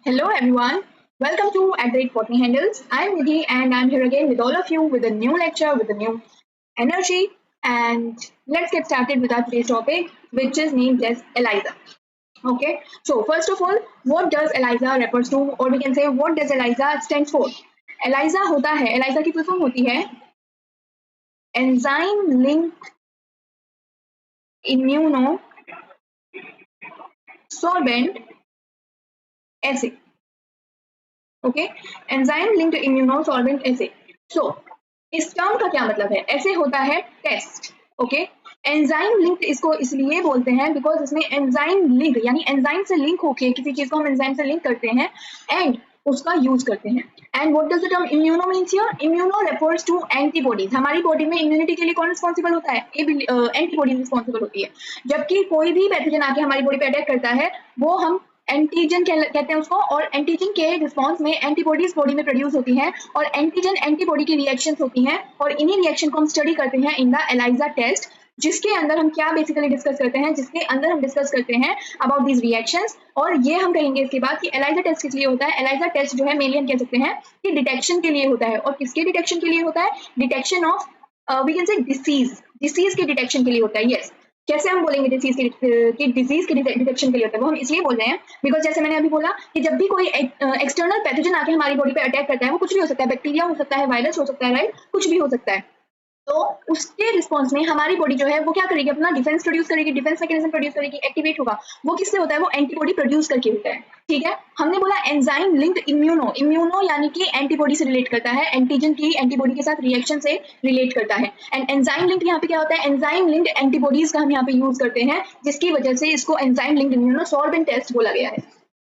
Hello everyone, welcome to @Botany Handles. I'm Nidhi and I'm here again with all of you with a new lecture with a new energy. And let's get started with our today's topic, which is named as ELISA. Okay, so first of all, what does ELISA refers to, or we can say what does ELISA stands for? ELISA होता है, ELISA की full form होती है enzyme linked immunosorbent acid. Okay, enzyme linked immunosorbent assay. So इस term का क्या मतलब है? ऐसे होता है टेस्ट. ओके, एंजाइम लिंक्ड इसको इसलिए बोलते हैं बिकॉज इसमें एंजाइम लिंक यानी एंजाइम से लिंक होके किसी चीज को हम एंजाइम से लिंक करते हैं एंड उसका यूज करते हैं. And what does the term immuno means here? Immuno refers to antibodies. हमारी बॉडी में इम्यूनिटी के लिए कौन रिस्पॉन्सिबल होता है? एंटीबॉडीज रिस्पॉन्सिबल होती है. जबकि कोई भी पैथोजन आके हमारी बॉडी पे अटैक करता है वो हम एंटीजन कहते हैं उसको, और एंटीजन के रिस्पॉन्स में एंटीबॉडीज बॉडी में प्रोड्यूस होती हैं और एंटीजन एंटीबॉडी की रिएक्शंस होती हैं और इन्हीं रिएक्शन को हम स्टडी करते हैं इन द ELISA टेस्ट, जिसके अंदर हम क्या बेसिकली डिस्कस करते हैं, जिसके अंदर हम डिस्कस करते हैं अबाउट दीज रिएक्शंस. और ये हम कहेंगे इसके बाद कि ELISA टेस्ट किस लिए होता है. ELISA टेस्ट जो है मेनली हम कह सकते हैं कि डिटेक्शन के लिए होता है. और किसके डिटेक्शन के लिए होता है? Detection of we can say disease के डिटेक्शन के लिए होता है. यस, कैसे हम बोलेंगे डिजीज के डिटेक्शन के लिए होता है? वो हम इसलिए बोल रहे हैं बिकॉज जैसे मैंने अभी बोला कि जब भी कोई एक्सटर्नल पैथोजन आके हमारी बॉडी पे अटैक करता है, वो कुछ भी हो सकता है, बैक्टीरिया हो सकता है, वायरस हो सकता है, राइट, कुछ भी हो सकता है. तो उसके रिस्पॉन्स में हमारी बॉडी जो है वो क्या करेगी? अपना डिफेंस प्रोड्यूस करेगी, डिफेंस मैकेनिज्म प्रोड्यूस करेगी, एक्टिवेट होगा. वो किससे होता है? वो एंटीबॉडी प्रोड्यूस करके होता है. ठीक है, हमने बोला एंजाइम लिंक्ड इम्यूनो यानी कि एंटीबॉडी से रिलेट करता है, एंटीजन की एंटीबॉडी के साथ रिएक्शन से रिलेट करता है. एंड एंजाइम लिंक्ड यहाँ पे क्या होता है? एंजाइम लिंक्ड एंटीबॉडीज का हम यहाँ पे यूज करते हैं, जिसकी वजह से इसको एंजाइम लिंक्ड इम्यूनोसॉर्बेंट टेस्ट बोला गया है.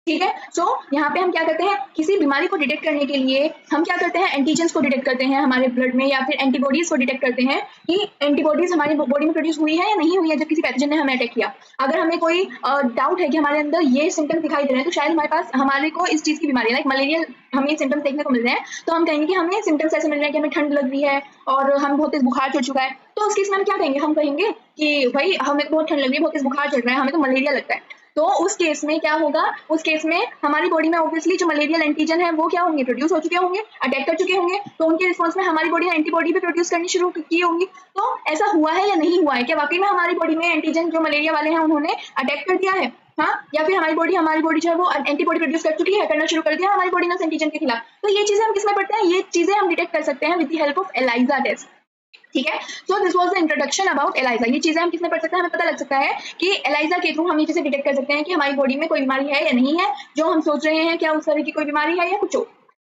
ठीक है, सो यहाँ पे हम क्या करते हैं? किसी बीमारी को डिटेक्ट करने के लिए हम क्या करते हैं? एंटीजेंस को डिटेक्ट करते हैं हमारे ब्लड में, या फिर एंटीबॉडीज को डिटेक्ट करते हैं कि एंटीबॉडीज हमारी बॉडी में प्रोड्यूस हुई है या नहीं हुई है जब किसी पैथोजन ने हमें अटैक किया. अगर हमें कोई डाउट है कि हमारे अंदर ये सिम्टम्स दिखाई दे रहे हैं तो शायद हमारे पास हमारे को इस चीज की बीमारी लाइक मलेरिया हमें सिम्टम्स देखने को मिल रहे हैं, तो हम कहेंगे कि हमें सिम्टम्स ऐसे मिल रहे हैं कि हमें ठंड लग रही है और हम बहुत तेज बुखार चढ़ चुका है. तो उस केस में हम क्या कहेंगे? हम कहेंगे कि भाई हमें बहुत ठंड लग रही है, बहुत तेज बुखार चढ़ रहा है, हमें तो मलेरिया लगता है. तो उस केस में क्या होगा? उस केस में हमारी बॉडी में ऑब्वियसली जो मलेरियल एंटीजन है वो क्या होंगे? प्रोड्यूस हो चुके होंगे, अटैक कर चुके होंगे, तो उनके रिस्पॉन्स में हमारी बॉडी ने एंटीबॉडी भी प्रोड्यूस करनी शुरू की होंगी. तो ऐसा हुआ है या नहीं हुआ है? क्या वाकई में हमारी बॉडी में एंटीजन जो मलेरिया वाले हैं उन्होंने अटैक कर दिया है? हाँ, या फिर हमारी बॉडी जो है वो एंटीबॉडी प्रोड्यूस कर चुकी है, करना शुरू कर दिया हमारी बॉडी ने एंटीजन के खिलाफ. तो ये चीजें हम किसमें पढ़ते हैं? ये चीजें हम डिटेक्ट कर सकते हैं with the help of ELISA test. ठीक है, so this was the introduction about ELISA. ये चीजें हम किसमें पढ़ सकते हैं? हमें पता लग सकता है कि ELISA के थ्रू हम ये चीजें डिटेक्ट कर सकते हैं कि हमारी बॉडी में कोई बीमारी है या नहीं है, जो हम सोच रहे हैं क्या उस तरह की कोई बीमारी है या कुछ हो.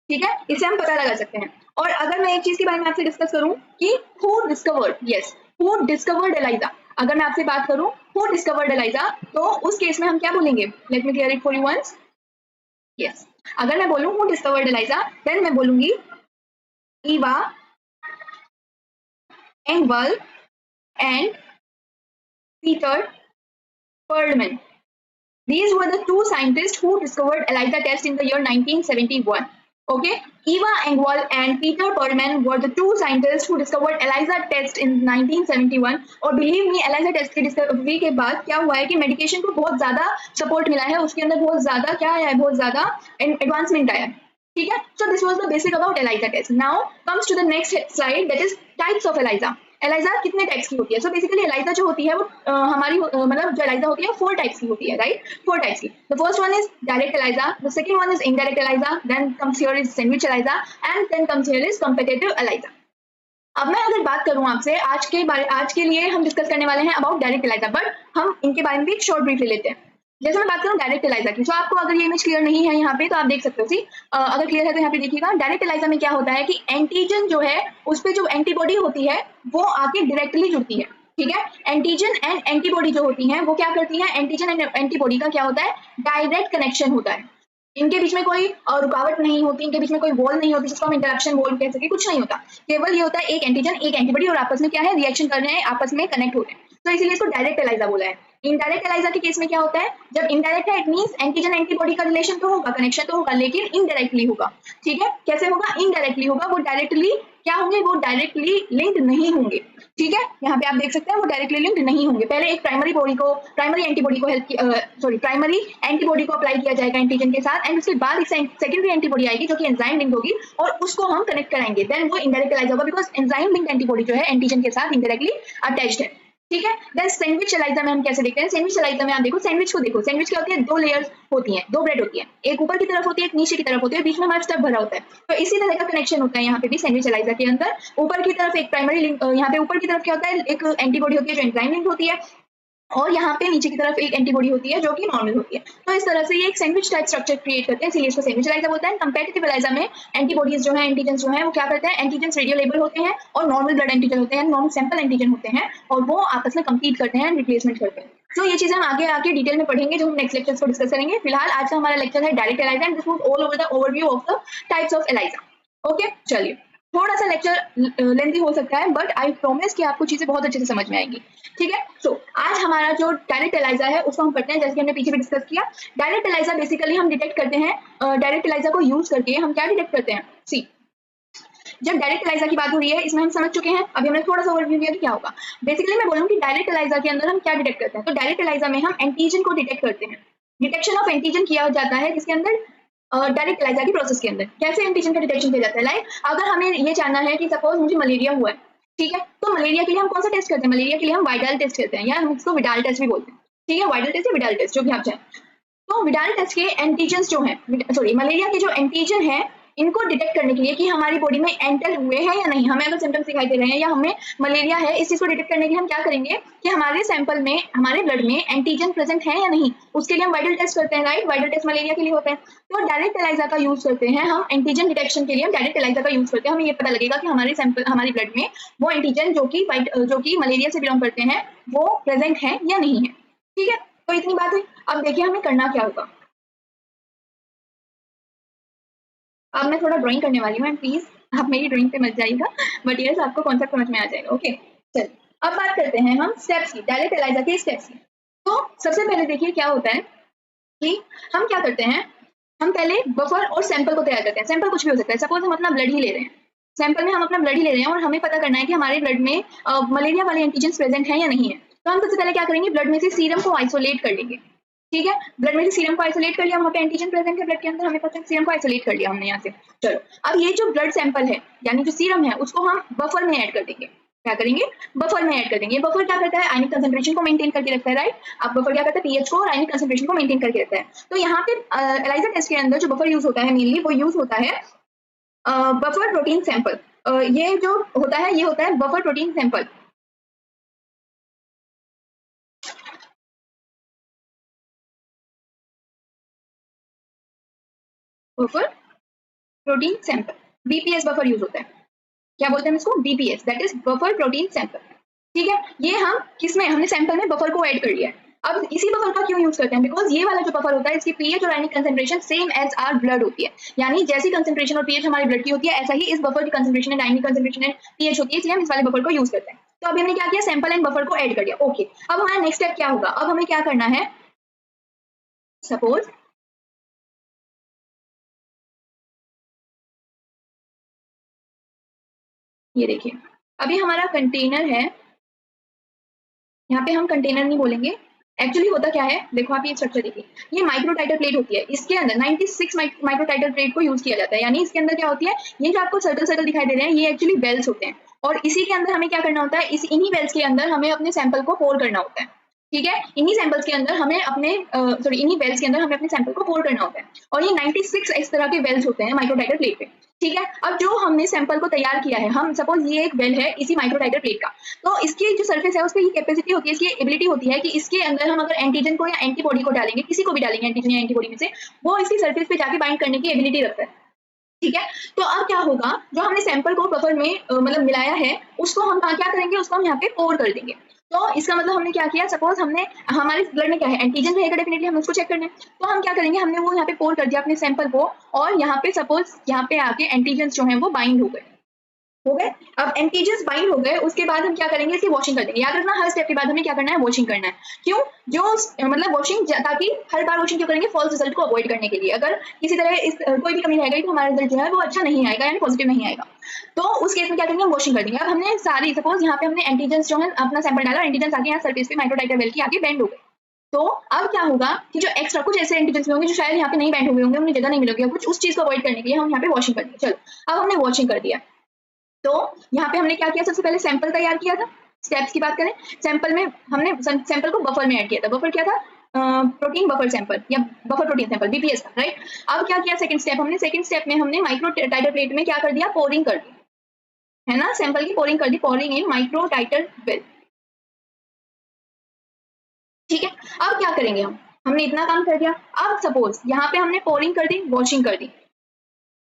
ठीक है, इसे हम पता लगा सकते हैं. और अगर मैं एक चीज के बारे में आपसे डिस्कस करूं कि हु डिस्कवर्ड ELISA, अगर मैं आपसे बात करूं हु डिस्कवर्ड ELISA, तो उस केस में हम क्या बोलेंगे? Let me clear it for you once. Yes, अगर मैं बोलूं हु डिस्कवर्ड ELISA, देन मैं बोलूंगी Eva Engvall and Peter Perlman. These were the two scientists who discovered ELISA test in the year 1971. Okay, Eva Engvall and Peter Perlman were the two scientists who discovered ELISA test in 1971. और believe me, ELISA test के discovery के बाद क्या हुआ है कि medication को बहुत ज्यादा सपोर्ट मिला है, उसके अंदर बहुत ज्यादा क्या आया है? बहुत ज्यादा एडवांसमेंट आया है. ठीक है, so this was the basic about ELISA test. Now comes to the next slide, that is types of ELISA. ELISA कितने टाइप्स की होती है? सो बेसिकली ELISA जो होती है वो हमारी मतलब जो ELISA होती है 4 टाइप्स की होती है, राइट? 4 टाइप्स की. The first one is direct ELISA, the second one is indirect ELISA, then comes here is sandwich ELISA and then comes here is competitive ELISA. अब मैं अगर बात करूं आपसे आज के लिए हम डिस्कस करने वाले हैं अबाउट डायरेक्ट ELISA, बट हम इनके बारे में भी एक शॉर्ट ब्रीफ ले लेते हैं. जैसे मैं बात करूं डायरेक्ट ELISA की, तो आपको अगर ये इमेज क्लियर नहीं है यहाँ पे तो आप देख सकते हो. सी अगर क्लियर है तो यहाँ पे देखिएगा. डायरेक्ट ELISA में क्या होता है कि एंटीजन जो है उस पर जो एंटीबॉडी होती है वो आके डायरेक्टली जुड़ती है. ठीक है, एंटीजन एंड एंटीबॉडी जो होती हैं वो क्या करती हैं? एंटीजन एंड एंटीबॉडी का क्या होता है? डायरेक्ट कनेक्शन होता है. इनके बीच में कोई रुकावट नहीं होती, इनके बीच में कोई वॉल नहीं होती जिसको हम इंटरेक्शन वॉल कह सके, कुछ नहीं होता. केवल ये होता है एक एंटीजन एक एंटीबॉडी और आपस में क्या है? रिएक्शन कर रहे हैं, आपस में कनेक्ट हो रहे हैं. तो इसीलिए इसको डायरेक्ट ELISA बोला है. इनडायरेक्ट ELISA के केस में क्या होता है? जब इनडायरेक्ट है इट मींस एंटीजन एंटीबॉडी का रिलेशन तो होगा, कनेक्शन तो होगा, लेकिन इनडायरेक्टली होगा. ठीक है, कैसे होगा? इनडायरेक्टली होगा. वो डायरेक्टली क्या होंगे, वो डायरेक्टली लिंक्ड नहीं होंगे। ठीक है, यहाँ पे आप देख सकते हैं वो डायरेक्टली लिंक्ड नहीं होंगे। पहले एक प्राइमरी एंटीबॉडी को प्राइमरी एंटीबॉडी को अप्लाई किया जाएगा एंटीजन के साथ, एंड उसके बाद एक सेकेंडरी एंटीबॉडी आएगी जो कि एंजाइम लिंक होगी और उसको हम कनेक्ट कराएंगे, देन वो इनडायरेक्ट एलाइजा होगा, बिकॉज एंजाइम लिंक एंटीबॉडी जो है एंटीजन के साथ इनडायरेक्टली अटैच्ड है। ठीक है, देन सैंडविच एलाइजा में हम कैसे देखते हैं, सैंडविच एलाइजा में आप देखो, सैंडविच को देखो, सैंडविच क्या होती है, 2 लेयर्स होती हैं, 2 ब्रेड होती है, एक ऊपर की तरफ होती है, एक नीचे की तरफ होती है, बीच में हमारा स्टफ भरा होता है। तो इसी तरह का कनेक्शन होता है यहाँ पे भी सैंडविच एलाइजा के अंदर। ऊपर की तरफ एक प्राइमरी लिंक, यहाँ पे ऊपर की तरफ क्या होता है, एक एंटीबॉडी होती है जो एंजाइम लिंक होती है, और यहाँ पे नीचे की तरफ एक एंटीबॉडी होती है जो कि नॉर्मल होती है। तो इस तरह से ये एक सैंडविच टाइप स्ट्रक्चर क्रिएट करते हैं, इसलिए इसको सैंडविच एलाइजा बोलते हैं। कंपैरेटिव एलाइजा में एंटीबॉडीज जो है, एंटीजन जो है, वो क्या करते हैं, एंटीजन रेडियोलेबल होते हैं और नॉर्मल ब्लड एंटीजन होते हैं, नॉर्मल सैंपल एंटीजन होते हैं, और वो आपस में कंपीट करते हैं, रिप्लेसमेंट करते हैं। तो ये चीजें हम आगे डिटेल में पढ़ेंगे, जो हम नेक्स्ट लेक्चर को डिस्कस करेंगे। फिलहाल आज का हमारा लेक्चर है direct ELISA, and this was all over the overview of the types of ELISA. Okay, चलिए, थोड़ा सा लेक्चर लेंथी हो सकता है, बट आई प्रॉमिस कि आपको चीजें बहुत अच्छे से समझ में आएंगी। ठीक है, सो आज हमारा जो डायरेक्ट एलाइजा है उसको हम पढ़ते हैं, जैसे कि हमने पीछे भी डिस्कस किया। डायरेक्ट एलाइजा बेसिकली हम डिटेक्ट करते हैं, डायरेक्ट एलाइजा को यूज करके हम क्या डिटेक्ट करते हैं, सी, जब डायरेक्ट एलाइजा की बात हो रही है, इसमें हम समझ चुके हैं, अभी हमने थोड़ा सा ओवरव्यू किया कि क्या होगा। बेसिकली मैं बोलूँ कि डायरेक्ट एलाइजा के अंदर हम क्या डिटेक्ट करते हैं, तो डायरेक्ट एलाइजा में हम एंटीजन को डिटेक्ट करते हैं। डिटेक्शन ऑफ एंटीजन किया जाता है जिसके अंदर डायरेक्ट एलाइजा की प्रोसेस के अंदर। कैसे एंटीजन का डिटेक्शन किया जाता है, लाइक अगर हमें ये जानना है कि सपोज मुझे मलेरिया हुआ है, ठीक है, तो मलेरिया के लिए हम कौन सा टेस्ट करते हैं, मलेरिया के लिए हम वाइडाल टेस्ट करते हैं, या हम उसको विडाल टेस्ट भी बोलते हैं। ठीक है, वाइडल टेस्ट या विडाल टेस्ट, जो भी आप चाहें। तो विडाल टेस्ट के एंटीजन जो है, सॉरी, मलेरिया के जो एंटीजन है, इनको डिटेक्ट करने के लिए कि हमारी बॉडी में एंटर हुए हैं या नहीं, हमें अगर सिम्टम्स दिखाई दे रहे हैं या हमें मलेरिया है, इस चीज को डिटेक्ट करने के लिए हम क्या करेंगे कि हमारे सैंपल में, हमारे ब्लड में एंटीजन प्रेजेंट है या नहीं, उसके लिए हम वाइडल टेस्ट करते हैं, राइट। वाइडल टेस्ट मलेरिया के लिए होता है। तो डायरेक्ट एलाइजा का यूज करते हैं हम एंटीजन डिटेक्शन के लिए, हम डायरेक्ट एलाइजा का यूज करते हैं। हमें ये पता लगेगा कि हमारे सैंपल, हमारी ब्लड में वो एंटीजन जो कि मलेरिया से बिलोंग करते हैं वो प्रेजेंट है या नहीं है। ठीक है, तो इतनी बात हुई। अब देखिए हमें करना क्या होगा। अब मैं थोड़ा ड्राइंग करने वाली हूँ, एंड प्लीज आप मेरी ड्राइंग पे मत जाइएगा, बट यस आपको कॉन्सेप्ट समझ में आ जाएगा। ओके, चलिए अब बात करते हैं हम स्टेप्स की, डायरेक्ट एलाइजा के स्टेप्स की। तो सबसे पहले देखिए क्या होता है कि हम क्या करते हैं, हम पहले बफर और सैंपल को तैयार करते हैं। सैंपल कुछ भी हो सकता है, सपोज हम अपना ब्लड ही ले रहे हैं, सैंपल में हम अपना ब्लड ही ले रहे हैं और हमें पता करना है कि हमारे ब्लड में मलेरिया वाले एंटीजन प्रेजेंट है या नहीं है। तो हम सबसे पहले क्या करेंगे, ब्लड में से सीरम को आइसोलेट कर लेंगे। ठीक है, ब्लड में से सीरम को आइसोलेट कर लिया, वहाँ पे एंटीजन प्रेजेंट है ब्लड के अंदर, हमें पता है, सीरम को आइसोलेट कर लिया हमने यहाँ से। चलो, अब ये जो ब्लड सैंपल है, यानी जो सीरम है, उसको हम बफर में ऐड कर देंगे। क्या करेंगे, बफर में ऐड कर देंगे। बफर क्या करता है, आयनिक कंसंट्रेशन को मेंटेन करके रखता है, राइट। अब बफर क्या करता है, पीएच को और आयनिक कंसंट्रेशन को मेंटेन करके रखता है। तो यहाँ पे एलाइजा टेस्ट के अंदर जो बफर यूज होता है मेनली, वो यूज होता है बफर प्रोटीन सैंपल। ये जो होता है, ये होता है buffer protein sample. Buffer protein sample, BPS buffer use होता है। क्या बोलते हैं इसको, BPS, that is buffer protein sample. ठीक है, ये हम किसमें, हमने सैंपल में बफर को ऐड कर लिया है। अब इसी बफर का क्यों यूज करते हैं, बिकॉज ये वाला जो बफर होता है, इसकी पीएच और आयनिक concentration same as our blood होती है, यानी जैसी कंसंट्रेशन और पीएच हमारी ब्लड की होती है, ऐसा ही इस बफर की concentration and ionic concentration and pH होती है, इसलिए हम इस वाले बफर को यूज करते हैं। तो अभी हमने क्या किया, सैंपल एंड बफर को ऐड कर दिया। ओके, अब हमारा नेक्स्ट स्टेप क्या होगा, अब हमें क्या करना है, सपोज ये देखिए, अभी हमारा कंटेनर है, यहाँ पे हम कंटेनर नहीं बोलेंगे, एक्चुअली होता क्या है, देखो आप ये स्ट्रक्चर देखिए, ये माइक्रोटाइटर प्लेट होती है, इसके अंदर 96 माइक्रोटाइटर प्लेट को यूज किया जाता है। यानी इसके अंदर क्या होती है, ये जो आपको सर्कल सर्कल दिखाई दे रहे हैं, ये एक्चुअली वेल्स होते हैं, और इसी के अंदर हमें क्या करना होता है, इन्हीं वेल्स के अंदर हमें अपने सैंपल को पोर करना होता है। ठीक है, इन्हीं सैंपल्स के अंदर हमें अपने इन्हीं वेल्स के अंदर हमें अपने सैंपल को पोर करना होता है, और ये 96 इस तरह के वेल्स होते हैं माइक्रोटाइटर प्लेट पे। ठीक है, अब जो हमने सैंपल को तैयार किया है, हम सपोज ये एक वेल है इसी माइक्रोटाइटर प्लेट का, तो इसकी जो सरफेस है उस पर ये कैपेसिटी होती है, इसकी एबिलिटी होती है कि इसके अंदर हम अगर एंटीजन को या एंटीबॉडी को डालेंगे, किसी को भी डालेंगे एंटीजन या एंटीबॉडी में से, वो इसकी सरफेस पे जाके बाइंड करने की एबिलिटी रखता है। ठीक है, तो अब क्या होगा, जो हमने सैंपल को बफर में मतलब मिलाया है, उसको हम क्या करेंगे, उसको हम यहाँ पे पोर कर देंगे। तो इसका मतलब हमने क्या किया, सपोज हमने, हमारे ब्लड में क्या है, एंटीजन रहेगा डेफिनेटली, हम उसको चेक करना है, तो हम क्या करेंगे, हमने वो यहाँ पे पोर कर दिया अपने सैंपल को, और यहाँ पे सपोज यहाँ पे आके एंटीजन जो है वो बाइंड हो गए। हो गए। अब एंटीजन्स बाइंड हो गए, उसके बाद हम क्या करेंगे, इसकी वॉशिंग कर देंगे। याद रखना हर स्टेप के बाद हमें क्या करना है, वॉशिंग करना है। क्यों, जो मतलब वॉशिंग, ताकि हर बार वॉशिंग क्यों करेंगे, फॉल्स रिजल्ट को अवॉइड करने के लिए। अगर किसी तरह इस कोई भी कमी रह गई तो हमारा रिजल्ट जो है वो अच्छा नहीं आएगा, यानी पॉजिटिव नहीं आएगा। तो उस केस में क्या करेंगे, हम वॉशिंग कर देंगे। अब हमने सारी, सपोज यहाँ पे हमने एंटीजन्स जो है अपना सैंपल डाला, एंटीजन्स आगे यहाँ सरफेस पे माइक्रोटाइटर वेल के आगे बैंड हो गए। तो अब क्या होगा कि जो एक्स्ट्रा कुछ ऐसे एंटीजन्स होंगे जो शायद यहाँ पे नहीं बैंड हुए होंगे, उन्हें जगह नहीं मिलेगी, कुछ उस चीज को अवॉइड करने के लिए हम यहाँ पे वॉशिंग कर देंगे। चलो अब हमने वॉशिंग कर दिया, तो यहाँ पे हमने क्या किया, सबसे पहले सैंपल तैयार किया था। स्टेप्स की बात करें, सैंपल में हमने सैंपल को बफर में ऐड किया था। बफर क्या था, प्रोटीन बफर सैंपल या बफर प्रोटीन सैंपल, बीपीएस का, राइट। अब क्या किया, सेकंड स्टेप में हमने माइक्रो टाइटर प्लेट में क्या कर दिया, पोरिंग कर दी, है ना, सैंपल की पोरिंग कर दी, पोरिंग इन माइक्रो टाइटर वेल। ठीक है, अब क्या करेंगे हमने इतना काम कर दिया। अब सपोज यहाँ पे हमने पोरिंग कर दी, वॉशिंग कर दी,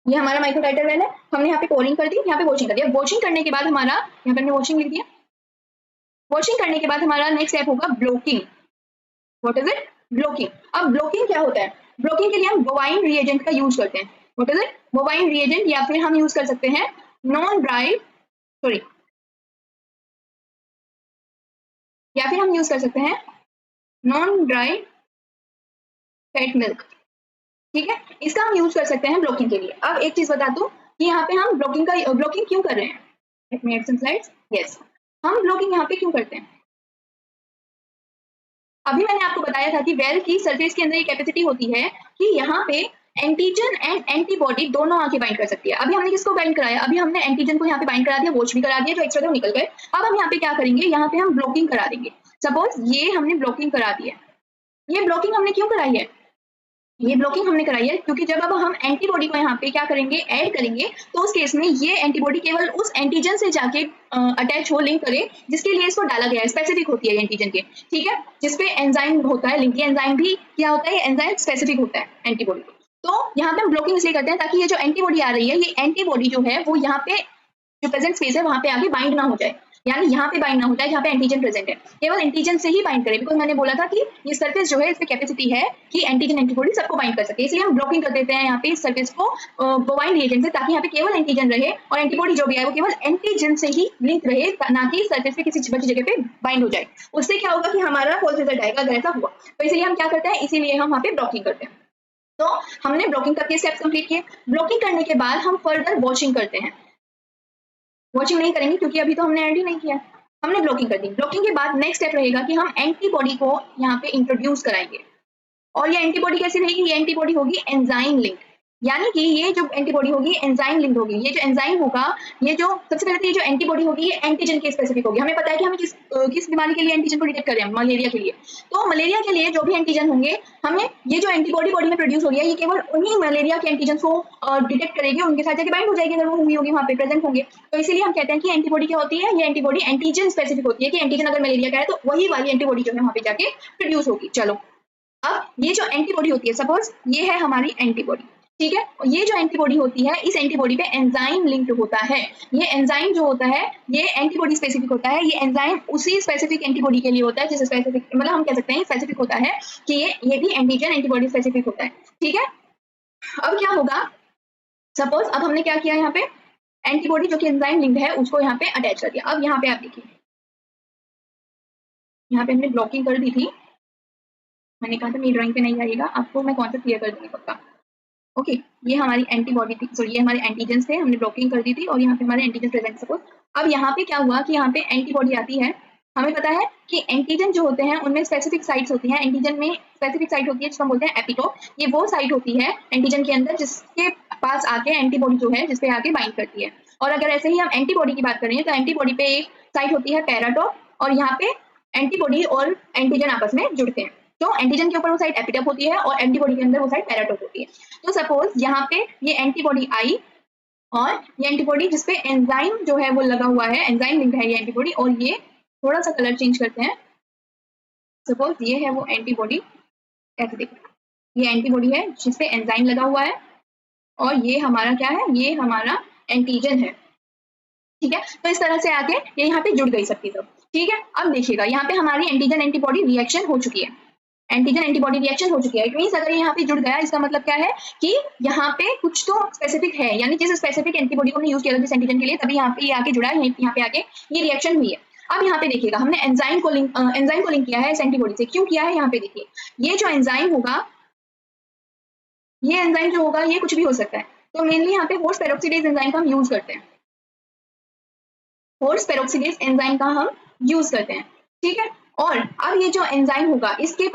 ये हमारा माइक्रो टाइटर वेल है, हमने यहाँ पे पोरिंग कर दी, यहाँ पे वॉशिंग कर दिया। वॉशिंग करने के बाद हमारा, यहाँ पे हमने वॉशिंग लिख दिया। वॉशिंग करने के बाद हमारा नेक्स्ट स्टेप होगा blocking. What is it, blocking. अब ब्लोकिंग क्या होता है, ब्लोकिंग के लिए हम बोवाइन रिएजेंट का यूज करते हैं। What is it, bovine reagent, या फिर हम यूज कर सकते हैं नॉन ड्राई, सॉरी, या फिर हम यूज कर सकते हैं नॉन ड्राई फेट मिल्क। ठीक है, इसका हम यूज कर सकते हैं ब्लोकिंग के लिए। अब एक चीज बता दूं कि यहाँ पे हम ब्लोकिंग क्यों कर रहे हैं। Let me add some slides. Yes, हम ब्लोकिंग यहाँ पे क्यों करते हैं, अभी मैंने आपको बताया था कि वेल की सरफेस के अंदर ये कैपेसिटी होती है कि यहाँ पे एंटीजन एंड एंटीबॉडी दोनों आके बाइंड कर सकती है। अभी हमने किसको बाइंड कराया, अभी हमने एंटीजन को यहाँ पे बाइंड करा दिया, वॉश भी करा दिया, जो एक्स्ट्रा थे वो निकल गए। अब हम यहाँ पे क्या करेंगे, यहाँ पे हम ब्लॉकिंग करा देंगे। सपोज ये हमने ब्लॉकिंग करा दी है, ये ब्लॉकिंग हमने क्यों कराई है, ये ब्लॉकिंग हमने कराई है क्योंकि जब अब हम एंटीबॉडी को यहाँ पे क्या करेंगे, ऐड करेंगे, तो उस केस में ये एंटीबॉडी केवल उस एंटीजन से जाके अटैच हो, लिंक करे, जिसके लिए इसको डाला गया है, स्पेसिफिक होती है एंटीजन के। ठीक है, जिसपे एंजाइम होता है, लिंक एंजाइम भी क्या होता है, एंजाइम स्पेसिफिक होता है एंटीबॉडी। तो यहाँ पे हम ब्लॉकिंग इसलिए करते हैं ताकि ये जो एंटीबॉडी आ रही है, ये एंटीबॉडी जो है वो यहाँ पे जो प्रेजेंट स्पेस है वहां पे आगे बाइंड ना हो जाए, यानी यहाँ पे बाइंड ना हो जाए जहाँ पे एंटीजन प्रेजेंट है, केवल एंटीजन से ही बाइंड करे। बिकॉज मैंने बोला था कि ये सरफेस जो है इसकी कैपेसिटी है कि एंटीजन एंटीबॉडी सबको बाइंड कर सके, इसलिए हम ब्लॉकिंग कर देते हैं यहाँ पे इस सरफेस को बोवाइन रिएजेंट से, ताकि यहाँ पे केवल एंटीजन रहे और एंटीबॉडी जो भी है वो केवल एंटीजन से ही लिंक रहे, ना कि सरफेस पे किसी बची जगह पे बाइंड हो जाए। उससे क्या होगा कि हमारा फॉल्स रिजल्ट आएगा अगर ऐसा हुआ। तो इसीलिए हम क्या करते हैं, इसीलिए हम वहाँ पे ब्लॉकिंग करते हैं। तो हमने ब्लॉकिंग करके स्टेप्स कंप्लीट किए। ब्लॉकिंग करने के बाद हम फर्दर वॉशिंग करते हैं। वॉशिंग नहीं करेंगे क्योंकि अभी तो हमने ऐड ही नहीं किया, हमने ब्लॉकिंग कर दी। ब्लॉकिंग के बाद नेक्स्ट स्टेप रहेगा कि हम एंटीबॉडी को यहाँ पे इंट्रोड्यूस कराएंगे। और ये एंटीबॉडी कैसी रहेगी, ये एंटीबॉडी होगी एंजाइम लिंक, यानी कि ये जो एंटीबॉडी होगी एंजाइम लिंक होगी। ये जो एंजाइम होगा, ये जो सबसे पहले तो ये जो एंटीबॉडी होगी ये एंटीजन के स्पेसिफिक होगी। हमें पता है कि हमें किस बीमारी के लिए एंटीजन को डिटेक्ट कर रहे हैं, मलेरिया के लिए। तो मलेरिया के लिए जो भी एंटीजन होंगे, हमें ये जो एंटीबॉडी बॉडी में प्रोड्यूस हो गया, ये केवल उन्हीं मलेरिया के एंटीजन को डिटेक्ट करेगी, उनके साथ जाके बाइंड हो जाएगी अगर वो हुई होगी, वहाँ पे प्रेजेंट होंगे। तो इसीलिए हम कहते हैं कि एंटीबॉडी क्या होती है, ये एंटीबॉडी एंटीजन स्पेसिफिक होती है कि एंटीजन अगर मलेरिया का है तो वही वाली एंटीबॉडी जो है वहाँ पे जाके प्रोड्यूस होगी। चलो, अब ये जो एंटीबॉडी होती है, सपोज ये है हमारी एंटीबॉडी, ठीक है, ये जो एंटीबॉडी होती है, इस एंटीबॉडी पे एंजाइम लिंक्ड होता है। ये एंजाइम जो होता है ये एंटीबॉडी स्पेसिफिक होता है। ये एंजाइम उसी स्पेसिफिक एंटीबॉडी के लिए होता है जिस स्पेसिफिक, मतलब हम कह सकते हैं स्पेसिफिक होता है कि ये भी एंटीजन एंटीबॉडी स्पेसिफिक होता है। ठीक है, अब क्या होगा, सपोज अब हमने क्या किया, यहाँ पे एंटीबॉडी जो कि एंजाइम लिंक्ड है उसको यहाँ पे अटैच कर दिया। अब यहाँ पे आप देखिए, यहाँ पे हमने ब्लॉकिंग कर दी थी, मैंने कहा था मेरी ड्राइंग पे नहीं आएगा, आपको मैं कॉन्सेप्ट क्लियर कर दूंगी पक्का। ओके, ये हमारी एंटीबॉडी थी, सॉरी ये हमारे एंटीजन थे, हमने ब्लॉकिंग कर दी थी और यहाँ पे हमारे एंटीजन प्रेजेंट। सपोज अब यहाँ पे क्या हुआ कि यहाँ पे एंटीबॉडी आती है। हमें पता है कि एंटीजन जो होते हैं उनमें स्पेसिफिक साइट्स होती हैं, एंटीजन में स्पेसिफिक साइट होती है जिसको हम बोलते हैं एपिटोप। ये वो साइट होती है एंटीजन के अंदर जिसके पास आके एंटीबॉडी जो है जिसपे आके बाइंड करती है। और अगर ऐसे ही हम एंटीबॉडी की बात करें तो एंटीबॉडी पे एक साइट होती है पैराटोप, और यहाँ पे एंटीबॉडी और एंटीजन आपस में जुड़ते हैं। तो एंटीजन के ऊपर वो साइट एपिटोप होती है और एंटीबॉडी के अंदर वो साइट पैराटोप होती है। तो सपोज यहाँ पे ये एंटीबॉडी आई और ये एंटीबॉडी जिसपे एंजाइम जो है वो लगा हुआ है, एंजाइम लिंक है ये एंटीबॉडी, और ये थोड़ा सा कलर चेंज करते हैं। सपोज ये है वो एंटीबॉडी, ऐसे देखो ये एंटीबॉडी है जिसपे एंजाइम लगा हुआ है और ये हमारा क्या है, ये हमारा एंटीजन है। ठीक है, तो इस तरह से आके ये यहाँ पे जुड़ गई सबकी सब। ठीक है, अब देखिएगा यहाँ पे हमारी एंटीजन एंटीबॉडी रिएक्शन हो चुकी है। एंटीजन एंटीबॉडी रिएक्शन हो चुकी है। इट मींस अगर यहाँ पे जुड़ गया, इसका मतलब क्या है कि यहाँ पे कुछ तो स्पेसिफिक है, यानी जिस स्पेसिफिक एंटीबॉडी को हमने यूज किया था जिस एंटीजन के लिए, तभी यहाँ पे आके जुड़ा है, यहाँ पे आके ये रिएक्शन हुई है। अब यहाँ पे देखिएगा हमने एंजाइम को लिंक किया है इस एंटीबॉडी से। क्यों किया है यहाँ पे देखिए, ये जो एंजाइम होगा, ये एंजाइम जो होगा ये कुछ भी हो सकता है। तो मेनली यहाँ पे होर्स पेरोक्सीडेज एंजाइम का हम यूज करते हैं, होर्स पेरोक्सीडेज एंजाइम का हम यूज करते हैं, ठीक है। और अब ये जो एंजाइम होगा, इसके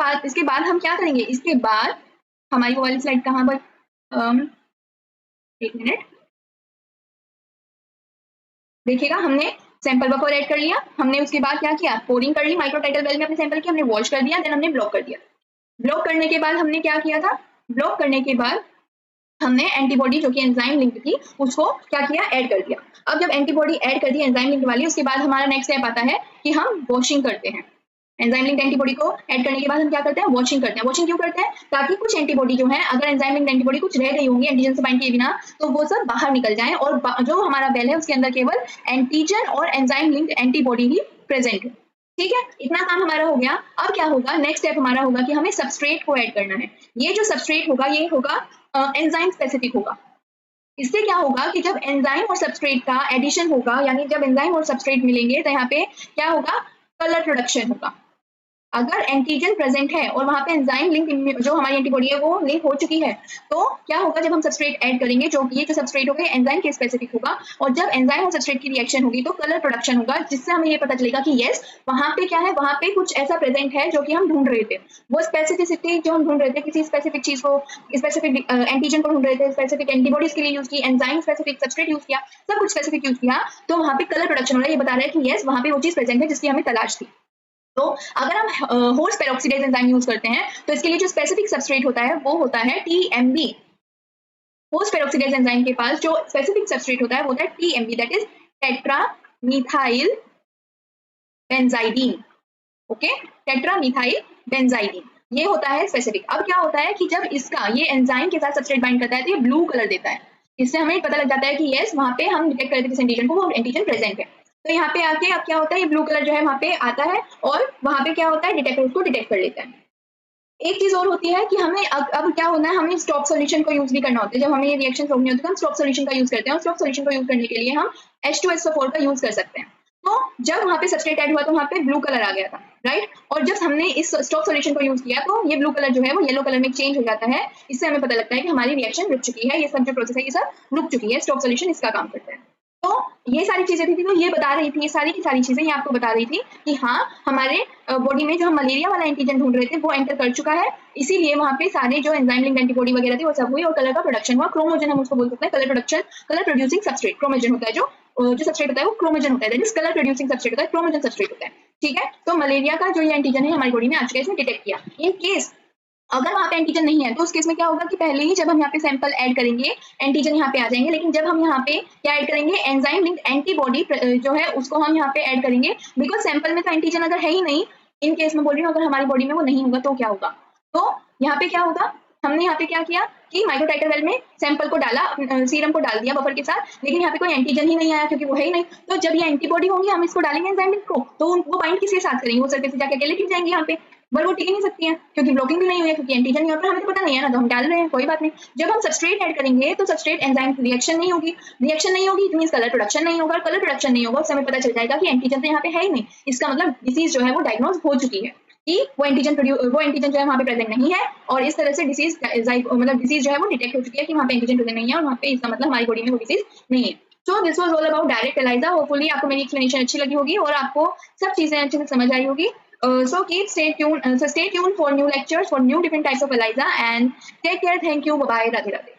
बाद हम क्या करेंगे, इसके बाद हमारी वो वाली स्लाइड कहाँ पर, एक मिनट देखिएगा, हमने सैंपल बफर ऐड कर लिया, हमने उसके बाद क्या किया, पोरिंग कर ली माइक्रोटाइडल वेल में अपने सैंपल की, हमने वॉश कर दिया, देन हमने ब्लॉक कर दिया। ब्लॉक करने के बाद हमने क्या किया था, ब्लॉक करने के बाद हमने एंटीबॉडी जो कि एंजाइम लिंक थी उसको क्या किया, ऐड कर दिया। अब जब एंटीबॉडी ऐड कर दी एंजाइम लिंक वाली, उसके बाद हमारा नेक्स्ट स्टेप आता है कि हम वॉशिंग करते हैं। एंजाइम लिंक एंटीबॉडी को ऐड करने के बाद हम क्या करते हैं, वॉशिंग करते हैं। वॉशिंग क्यों करते हैं, ताकि कुछ एंटीबॉडी जो है, अगर एंजाइम लिंक एंटीबॉडी कुछ रह गई होंगी एंटीजन से बाइंड किए बिना, तो वो सब बाहर निकल जाएं और जो हमारा वेल है उसके अंदर केवल एंटीजन और एंजाइम लिंक एंटीबॉडी ही प्रेजेंट है, ठीक है। इतना काम हमारा हो गया। अब क्या होगा, नेक्स्ट स्टेप हमारा होगा कि हमें सबस्ट्रेट को ऐड करना है। ये जो सबस्ट्रेट होगा ये होगा एंजाइम स्पेसिफिक होगा। इससे क्या होगा कि जब एंजाइम और सबस्ट्रेट का एडिशन होगा, यानी जब एंजाइम और सबस्ट्रेट मिलेंगे, तो यहाँ पे क्या होगा, कलर प्रोडक्शन होगा। अगर एंटीजन प्रेजेंट है और वहां पे एंजाइम लिंक जो हमारी एंटीबॉडी है वो लिंक हो चुकी है, तो क्या होगा, जब हम सबस्ट्रेट ऐड करेंगे, जो ये जो सबस्ट्रेट होगा एंजाइम के स्पेसिफिक होगा, और जब एंजाइम और सबस्ट्रेट की रिएक्शन होगी तो कलर प्रोडक्शन होगा, जिससे हमें ये पता चलेगा कि यस वहां पे क्या है, वहां पे कुछ ऐसा प्रेजेंट है जो कि हम ढूंढ रहे थे। वो स्पेसिफिसिटी जो हम ढूंढ रहे थे, किसी स्पेसिफिक चीज को, स्पेसिफिक एंटीजन को ढूंढ रहे थे, स्पेसिफिक एंटीबॉडीज के लिए यूज की, एंजाइम स्पेसिफिक सबस्ट्रेट यूज किया, सब कुछ स्पेसिफिक यूज किया, तो वहां पे कलर प्रोडक्शन हो रहा है। ये बता रहा है कि यस वहां पे वो चीज प्रेजेंट है जिसकी हमें तलाश थी। तो अगर हम होर्स पेरोक्सीडेज एंजाइम यूज करते हैं तो इसके लिए जो स्पेसिफिक सबस्ट्रेट होता है वो होता है TMB। होर्स पेरोक्सीडेज एंजाइम के पास जो स्पेसिफिक सबस्ट्रेट होता है वो होता है TMB, that is tetra methyl benzidine. Okay, tetra methyl benzidine ये होता है स्पेसिफिक। अब क्या होता है कि जब इसका ये एंजाइम के साथ सबस्ट्रेट बाइंड करता है तो ये ब्लू कलर देता है। इससे हमें पता लग जाता है कि यस वहां पे हम डिटेक्ट करते हैं एंटीजन को, वो एंटीजन प्रेजेंट है। तो यहाँ पे आके अब क्या होता है, ये ब्लू कलर जो है वहां पे आता है और वहां पे क्या होता है, डिटेक्टर उसको डिटेक्ट कर लेता है। एक चीज और होती है कि हमें अब क्या होना है, हमें स्टॉप सॉल्यूशन को यूज भी करना होता है। जब हमें ये रिएक्शन रोकनी होती है तो हम स्टॉप सॉल्यूशन का यूज करते हैं, और स्टॉप सॉल्यूशन को यूज करने के लिए हम H2SO4 का यूज कर सकते हैं। तो जब वहां पे सबस्ट्रेट ऐड हुआ तो वहां पे ब्लू कलर आ गया था, राइट। और जब हमने इस स्टॉप सॉल्यूशन को यूज किया तो ये ब्लू कलर जो है वो येलो कलर में चेंज हो जाता है। इससे हमें पता लगता है कि हमारी रिएक्शन रुक चुकी है, ये सब जो प्रोसेस है ये सब रुक चुकी है, स्टॉप सॉल्यूशन इसका काम करता है। तो ये सारी चीजें थी, तो ये बता रही थी, ये सारी की सारी चीजें ये आपको बता रही थी कि हाँ हमारे बॉडी में जो हम मलेरिया वाला एंटीजन ढूंढ रहे थे वो एंटर कर चुका है, इसीलिए वहां पे सारे जो एंजाइम लिंक्ड एंटीबॉडी वगैरह थी वो सब हुई और कलर का प्रोडक्शन हुआ। क्रोमोजन हम उसको बोल सकते हैं, colour production, colour producing substrate chromogen होता है। जो सबस्ट्रेट होता है वो क्रोमोजन होता है, that is colour producing substrate होता है, क्रोमोजन सबस्ट्रेट होता है, ठीक है। तो मलेरिया का जो ये एंटीजन है हमारी बॉडी में आ चुका है, इसने डिटेक्ट किया। इन केस अगर वहां पे एंटीजन नहीं है तो उस केस में क्या होगा कि पहले ही जब हम यहाँ पे सैंपल ऐड करेंगे एंटीजन यहाँ पे आ जाएंगे, लेकिन जब हम यहाँ पे क्या ऐड करेंगे, एंजाइम लिंक्ड एंटीबॉडी जो है उसको हम यहाँ पे ऐड करेंगे, बिकॉज सैंपल में तो एंटीजन अगर है ही नहीं, इन केस में बोल रही हूँ, अगर हमारी बॉडी में वो नहीं होगा तो क्या होगा। तो यहाँ पे क्या होगा, हमने यहाँ पे क्या किया कि माइक्रोटाइटर वेल में सैंपल को डाला, सीरम को डाल दिया बफर के साथ, लेकिन यहाँ पे कोई एंटीजन ही नहीं आया क्योंकि वो है ही नहीं। तो जब ये एंटीबॉडी होंगी हम इसको डालेंगे एंजाइम लिंक को, तो वो बाइंड किसके साथ करेंगे, वो सरफेस से जाके अकेले टिक जाएंगे यहाँ पे, पर वो टिक ही नहीं सकती है क्योंकि ब्लॉकिंग भी नहीं हुई है, क्योंकि एंटीजन यहाँ पर हमें तो पता नहीं है ना, तो हम डाल रहे हैं, कोई बात नहीं। जब हम सबस्ट्रेट ऐड करेंगे तो सबस्ट्रेट एंजाइम रिएक्शन नहीं होगी, रिएक्शन नहीं होगी इट मींस कलर प्रोडक्शन नहीं होगा, कलर प्रोडक्शन नहीं होगा, उससे हमें पता चल जाएगा कि एंटीजन तो यहाँ पे है ही नहीं। इसका मतलब डिसीज जो है वो डायग्नोज हो चुकी है कि वो एंटीजन जो है वहाँ पे प्रेजेंट नहीं है, और इस तरह से डिसीज मतलब डिसीज जो है वो डिटेक्ट हो चुकी है कि वहाँ पे एंटीजन प्रेजेंट नहीं है, और वहाँ पे इसका मतलब हमारी बॉडी में वो डिसीज नहीं है। So this was all about direct ELISA. Hopefully आपको मेरी एक्सप्लेनेशन अच्छी लगी होगी और आपको सब चीजें अच्छे से समझ आई होगी। So stay tuned for new lectures, for new different types of ELISA, and take care. Thank you. Bye bye. Radhe Radhe.